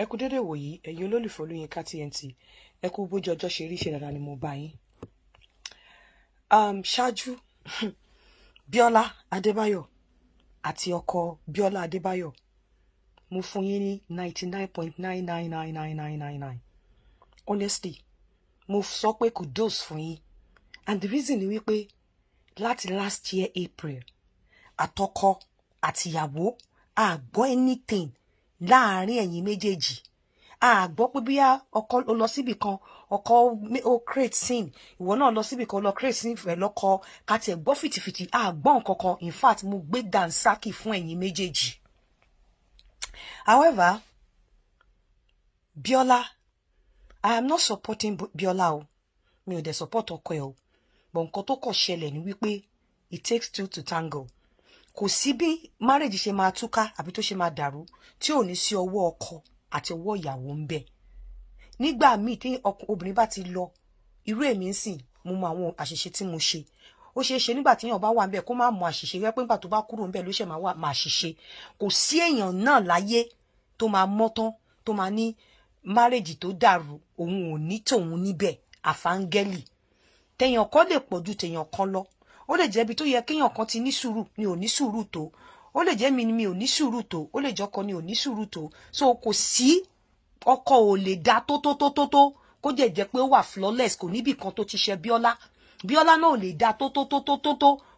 Ẹ kú dédé wòyí, ẹ̀yin olólùfẹ́ Olóyinka TNT. Ẹ kú bójú ọjọ́ ṣe rí, ṣe dáadáa ni mo bá yín. Ṣáájú Bíọ́lá Adébáyọ̀ àti ọkọ Bíọ́lá Adébáyọ̀, mo fún yín ní 99.9999999. Honestly, mo sọ pé kudos fún yín. And the reason ni wípé láti last year April, àtọkọ àtìyàwó a gbọ́ anything láàrin ẹ̀yin méjèèjì. A gbọ́ pé bí ọkọ ó lọ síbì kan, ọkọ ó create scene, ìwọ náà lọ síbì kan ó lọ create scene fẹ́ lọ́kọ, ká tiẹ̀ gbọ́ fìtìfìtì, a gbọ́ nǹkan kan. In fact, mo gbé dànsákì fún ẹ̀yin méjèèjì. However, Bíọ́lá, I am not supporting Bíọ́lá o. Mi ò dẹ̀ support ọkọ ẹ̀ o. But nǹkan tó kàn ṣẹlẹ̀ ni wípé it takes two to tango. Kò sí bí marriage ṣe máa túká àbí tó ṣe máa dàrú tí ò ní sí ọwọ́ ọkọ àti ọwọ́ ìyàwó ń bẹ. Nígbà míì tí obìnrin bá ti lọ, irú èmi ń sìn, mo mọ àwọn àṣìṣe tí mo ṣe. Ó ṣeé ṣe nígbà tí èèyàn bá wà ń bẹ kó má mọ àṣìṣe rẹ, pé nígbà tó bá kúrò ń bẹ ló ṣe máa ṣìṣe. Kò sí èèyàn náà láyé tó máa mọ́ tán tó máa ní marriage tó dàrú òun ò ní tòun níbẹ̀ àfáńgẹ́lì. Tèèyàn kan lè pọ̀ ju tèèyàn kan lọ. Ó lè jẹ́ ibi tó yẹ kéèyàn kan ti ní sùúrù ni ò ní sùúrù tó. Ó lè jẹ́ mi ni mi ò ní sùúrù tó. Ó lè jẹ́ ọkọ ni ò ní sùúrù tó. So kò sí ọkọ ò lè dá tó kó jẹ́ pé ó wà flawless, kò níbì kan tó ti ṣe Bíọ́lá. Bíọ́lá náà ò lè dá tó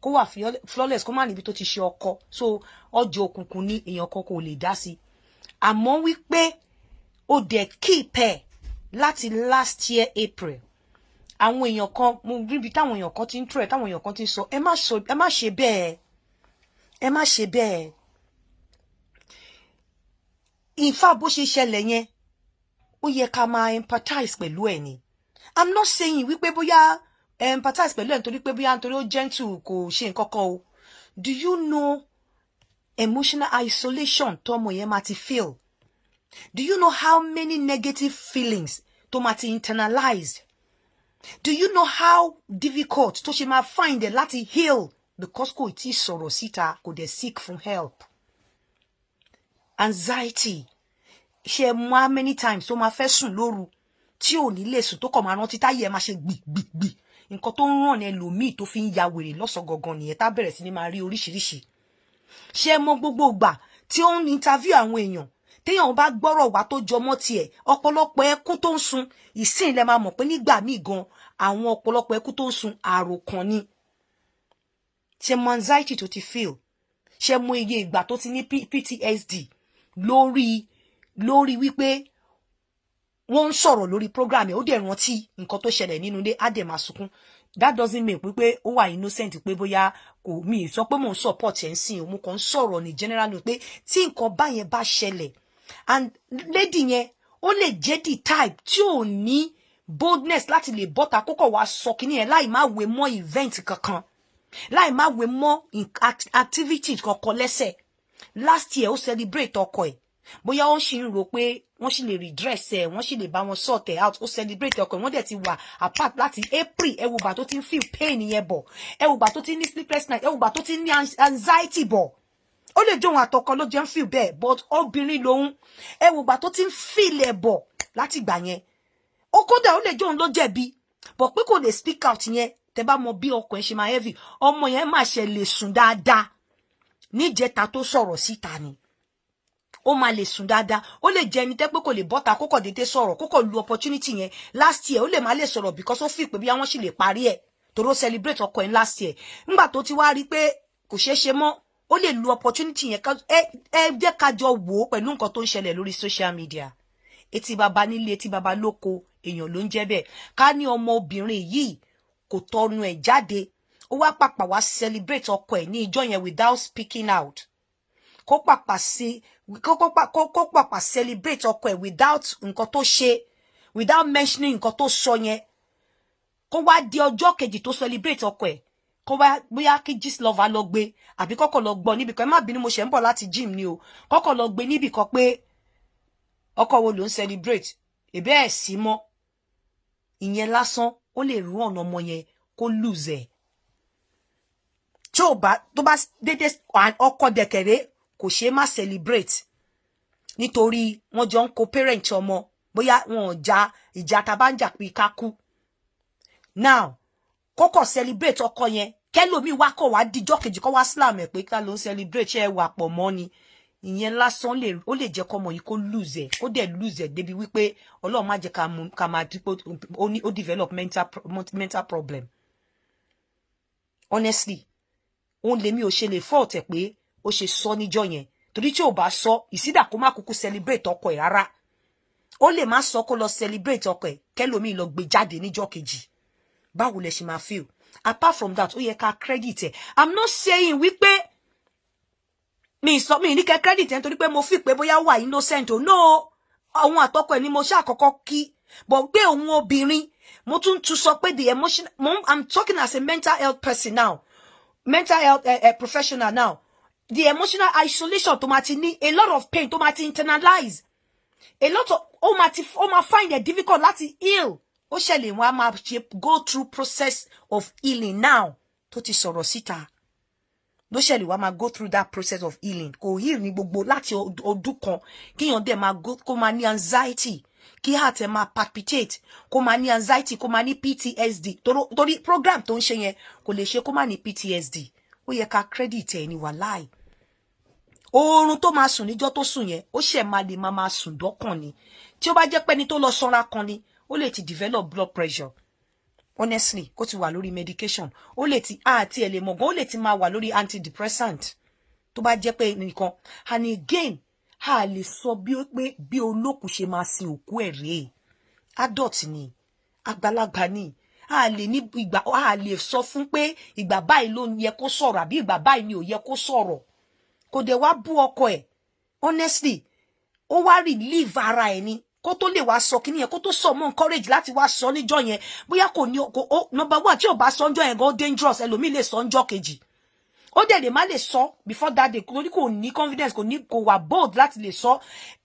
kó wà flawless kó má níbi tó ti ṣe ọkọ. So ọjọ́ òkùnkùn ni èèyàn kan kò lè dá sí. Àmọ́ wípé ó dẹ̀ keep ẹ̀ láti last year April. Àwọn èèyàn kan, mo rí bí táwọn èèyàn kan ti ń trẹ̀, táwọn èèyàn kan ti ń sọ, ẹ má ṣe bẹ́ẹ̀. Ẹ má ṣe bẹ́ẹ̀. In fact, bó ṣe ṣẹlẹ̀ yẹn, ó yẹ ká máa empathize pẹ̀lú ẹ̀ ni. I'm not saying wípé bóyá empathize pẹ̀lú ẹ̀ nítorí pé bóyá nítorí ó gentle kò ṣe nǹkan kan o. Do you know emotional isolation tó ọmọ yẹn máa ti feel? Do you know how many negative feelings tó máa ti internalize? Do you know how difficult tó ṣe máa find it láti heal because kò tí sọ̀rọ̀ síta, kò dẹ̀ seek for help? Anxiety. Ṣe mọ how many times tó máa fẹ́ sùn lóru tí ò ní lè sùn tó kàn máa rántí táyé ẹ máa ṣe gbìgbìgbì. Nǹkan tó ń ràn ẹlòmíì tó fi ń ya wèrè lọ́sàn gangan nìyẹn, tá bẹ̀rẹ̀ sí ni máa rí oríṣiríṣi. Ṣe mọ gbogbo ìgbà tí ó ń interview àwọn èèyàn, téèyàn bá gbọ́rọ̀ wá tó jọmọ́ tiẹ̀, ọ̀pọ̀lọpọ̀ ẹkún tó ń sun, ìsìn lẹ máa mọ̀ pé nígbà míì gan àwọn ọ̀pọ̀lọpọ̀ ẹkún tó ń sun àròkàn ni. Ṣe mọ anxiety tó ti feel? Ṣe mọ iye ìgbà tó ti ní PTSD lórí wípé wọ́n ń sọ̀rọ̀ lórí program ẹ̀, ó dẹ̀ rántí nǹkan tó ṣẹlẹ̀ nínú ilé, á dẹ̀ máa sunkún. That doesn't mean pé ó wà innocent, pé bóyá kò, mi sọ pé mò ń support ẹ̀ ń sìn, mo kàn ń sọ̀rọ̀ ní general pé tí nǹkan báyẹn bá ṣẹlẹ̀, and lady yẹn ó lè jẹ́ the type tí ò ní boldness láti lè bọ́ta kókò wá sọ kíní yẹn láì má wé mọ́ event kankan, láì má wé mọ́ activity kankan lẹ́sẹ̀. Last year ó celebrate ọkọ ẹ̀, bóyá wọ́n sì ń rò pé wọ́n sì lè redress ẹ̀, wọ́n sì lè bá wọn sort ẹ̀ out. Ó celebrate ọkọ ẹ̀, wọ́n dẹ̀ ti wà apart láti April. Ẹ wo ìgbà tó ti ń feel pain yẹn bọ̀, ẹ wo ìgbà tó ti ní sleepless night, ẹ wo ìgbà tó ti ní anxiety bọ̀. Ó lè jóun àtọkọ ló jẹ́ ń feel bẹ́ẹ̀, but obìnrin lòun. Ẹ wo ìgbà tó ti ń feel ẹ̀ bọ̀ láti ìgbà yẹn. Ó kódà ó lè jóun ló jẹ̀bi, but pé kò lè speak out yẹn. Tẹ́ bá mọ bí ọkọ ẹ̀ ṣe máa heavy, ọmọ yẹn máa ṣe lè sùn dáadáa níjẹta tó sọ̀rọ̀ síta ni. Ó máa lè sùn dáadáa. Ó lè jẹ́ ẹni tẹ́ pé kò lè bọ́ta kókò dédé sọ̀rọ̀, kókò lu opportunity yẹn. Last year ó lè má lè sọ̀rọ̀ because ó feel pé bí àwọn sì lè parí ẹ̀ torí ó celebrate ọkọ ẹ̀ last year. Nígbà tó ti wá rí pé kò ṣeé ṣe mọ́, ó lè lu opportunity yẹn. Ẹ jẹ́ ká jọ wò ó pẹ̀lú nǹkan tó ń ṣẹlẹ̀ lórí social media. Etí baba nílé, etí baba lóko, èèyàn ló ń jẹ́ bẹ́ẹ̀. Ká ní ọmọ obìnrin yìí kò tọnu ẹ̀ jáde, ó wá pàpà wá celebrate ọkọ ẹ̀ ní ìjọ yẹn without speaking out. Kó pàpà celebrate ọkọ ẹ̀ without nǹkan tó ṣe, without mentioning nǹkan tó sọ yẹn. Kó wá di ọjọ́ kejì tó celebrate ọkọ ẹ̀, kó wá bóyá kí Gistlover lọ gbé àbí kọ́kọ́ lọ gbọ́ níbi kan. Ẹ má bínú, mo ṣe ń bọ̀ láti gym ni o. Kọ́kọ́ lọ gbé níbi kan pé ọkọ wo ló ń celebrate, ẹ̀bẹ̀ ẹ̀ sí mọ́. Ìyẹn lásán ó lè rú ọ̀nà ọmọ yẹn kó lose ẹ̀. Tó bá dédé ọkọ dẹ̀kẹ̀rẹ́ kò ṣe má celebrate. nítorí wọ́n jọ ń co-parent ọmọ bóyá wọn ò ja ìjà tá bá ń jà pé ká kú. Now kọ́kọ́ celebrate ọkọ yẹn kẹ́lòmíì wá kọ̀ wá díjọ́ kejì kọ́ wá slam ẹ̀ pé ká ló ń celebrate ẹ̀ wà pọ̀ mọ́ ni ìyẹn lásán ó lè jẹ́ kọ́mọ yìí kó lose ẹ̀ ó dẹ̀ lose ẹ̀ débi wípé Ọlọ́run má jẹ́ ká máa dípò ó develop mental problem. Honestly òun lèmi ò ṣe lè fault ẹ̀ pé ó ṣe sọ níjọ́ yẹn torí tí ò bá sọ ìsídà kó má kúkú celebrate ọkọ ẹ̀ rárá ó lè má sọ kó lọ celebrate ọkọ ẹ̀ kẹ́lòmíì lọ gbé jáde níjọ́ kejì báwo lẹ ṣe máa feel. Apart from that ó yẹ ká credit ẹ̀. I'm not saying wípé mi ní kẹ́ credit ẹ̀ nítorí pé mo fi pé bóyá wà innocent o no àwọn àtọkọ ẹ̀ ni mo ṣáà kọ́kọ́ kí but pé òun obìnrin mo tún sọ pé the emotion I'm talking as a mental health person now mental health professional now the emotional isolation tó máa ti ní a lot of pain tó máa ti internalize a lot of ó máa find it difficult láti heal ó ṣẹlẹ̀ wọn a máa ṣe go through process of healing now tó ti sọ̀rọ̀ síta ló ṣẹlẹ̀ wọn a máa go through that process of healing kò heal ní gbogbo láti ọdún kan kíyàn dẹ̀ máa kó máa ní anxiety kí heart ẹ̀ máa palpitate kó máa ní anxiety kó máa ní PTSD torí program tó ń ṣe yẹn kò lè ṣe kó máa ní PTSD ó yẹ ká credit ẹ̀ ní wàláì oorun tó máa sùn níjọ́ tó sùn yẹn ó ṣẹ̀ máa lè máa sùn dọ́kàn ni tí ó bá jẹ́ pé ní tó lọ sanra kan ni ó lè ti develop blood pressure honestly kó ti wà lórí medication ó lè ti àti ẹ̀ lè mọ̀ gan ó lè ti máa wà lórí antidepressant tó bá jẹ́ pé nìkan and again a lè sọ bí olókùn ṣe máa sin òkú ẹ̀ rèé adult ni àgbàlagbà ni a lè ní ìgbà a lè sọ fún pé ìgbà báyìí ló yẹ kó sọ̀rọ̀ àbí ìgbà báyìí ni ò yẹ kó sọ̀rọ̀ kò dẹ̀ wá bú ọkọ ẹ̀ honestly ó wá relieve ara ẹ̀ ni kó tó lè wá sọ kíní yẹn kó tó sọ mọ́ encourage láti wá sọ níjọ́ yẹn bóyá kò ní number one tí ò bá sọ níjọ́ yẹn gan dangerous ẹlòmíì lè sọ níjọ́ kejì ó dẹ̀ lè má lè sọ before that day torí kò ní confidence kò wà bold láti lè sọ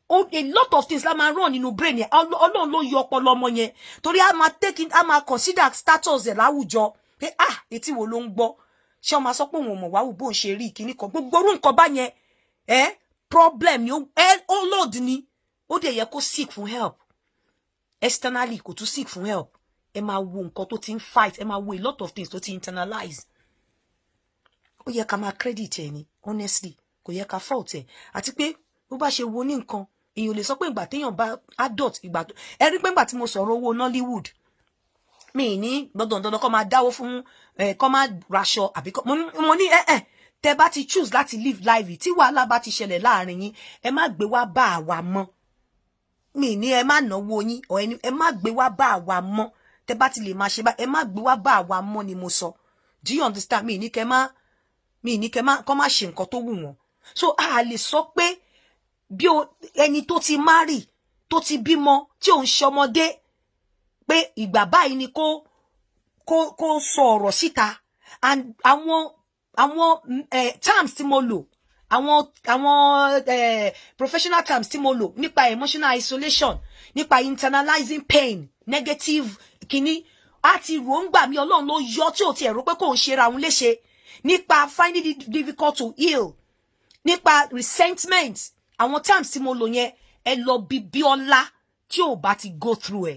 a lot of things la máa run nínú brain yẹn Ọlọ́run ló yọ ọpọlọ ọmọ yẹn torí a máa consider status ẹ̀ láwùjọ pé etí wo ló ń gbọ́ ṣé ọmọ sọ pé òun ò mọ̀ wáwù bó ń ṣe rí kíní kan gbogbo orú nǹkan bá yẹn problem ni ó load ni ó dẹ̀ yẹ kó seek for help externally kò tún seek for help ẹ máa wo nǹkan tó ti ń fight ẹ máa wo a lot of things tó ti internalize ó yẹ ká máa credit ẹ ni honestly kò yẹ ká fault ẹ àti pé bó bá ṣe wo ní nǹkan èèyàn lè sọ pé ìgbà téèyàn bá adult ìgbà tó ẹ rí pé ìgbà tí mo sọ̀rọ̀ owó Nollywood mi ní dandan kó máa dáwó fún kó máa raṣọ àbí mo ní tẹ bá ti choose láti live life tí wàhálà bá ti ṣẹlẹ̀ láàrin yín ẹ má gbé wá bá àwa mọ́ mi ní ẹ má náwó yín or ẹ má gbé wá bá àwa mọ́ tẹ bá ti lè máa ṣe bá ẹ má gbé wá bá àwa mọ́ ni mo sọ do you understand mi ní kẹ má kó má ṣe nǹkan tó wù wọ́n so a lè sọ pé bí ẹni tó ti marry tó ti bímọ tí ò ń ṣọmọdé pé ìgbà báyìí ni kó sọ ọ̀rọ̀ síta and àwọn terms tí mo lò àwọn professional terms tí mo lò nípa emotional isolation nípa internalizing pain negative kini àti ròǹgbà mi Ọlọ́run ló yọ tí ò ti ẹ̀rọ pé kò ń ṣe ra òun léṣe nípa finding it difficult to heal nípa resentment àwọn terms tí mo lò yẹn ẹ lọ bí Bíọ́lá tí ò bá ti go through ẹ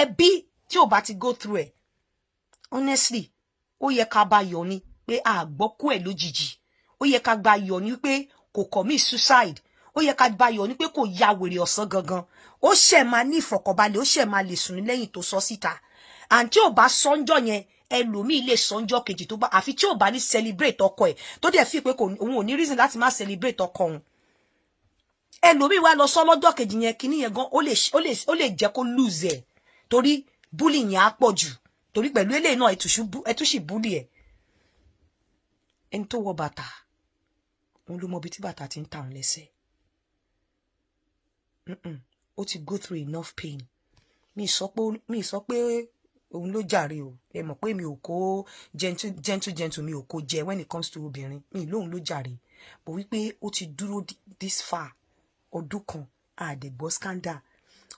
ẹbí tí ò bá ti go through ẹ honestly ó yẹ ká bá yọ ni pé a gbọ́kú ẹ̀ lójijì ó yẹ ká bá yọ ni pé kò commit suicide ó yẹ ká bá yọ ni pé kò ya wèrè ọ̀sán gangan ó ṣẹ̀ máa ní ìfọ̀kànbalẹ̀ ó ṣẹ̀ máa lè sùn lẹ́yìn tó sọ síta àǹtí ò bá sọ́njọ́ yẹn ẹlòmíì lè sọ́njọ́ kejì tó bá àfi tí ò bá ní celebrate ọkọ ẹ̀ tó dẹ̀ fi pé òun ò ní reason láti má celebrate ọkọ òun ẹlòmíì wá lọ sọ lọ́jọ́ kejì yẹn kíní yẹn gan ó lè jẹ́ kó lose ẹ̀ torí bully yẹn á pọ̀ jù torí pẹ̀lú eléyìí náà ẹtúṣì bully ẹ̀ ẹni tó wọ bàtà òun ló mọ ibi tí bàtà ti ń ta òun lẹ́sẹ̀ ó ti go through enough pain mi sọ pé òun ló jàre o ẹ mọ̀ pé mi ò kó gentle mi ò kó jẹ when it comes to obìnrin mi lóun ló jàre bó wípé ó ti dúró this far ọdún kan àdẹ̀gbọ́ scandal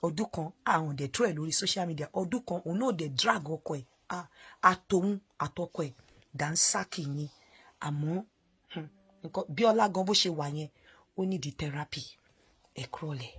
ọdún kan àwọn dẹ̀ tó ẹ̀ lórí social media ọdún kan òun náà dẹ̀ drag ọkọ ẹ̀ àtòun àtọkọ ẹ̀ dànsákì ni àmọ́ nǹkan Bíọ́lá gan bó ṣe wà yẹn ó ní di therapy ẹ kúrọ̀lẹ́.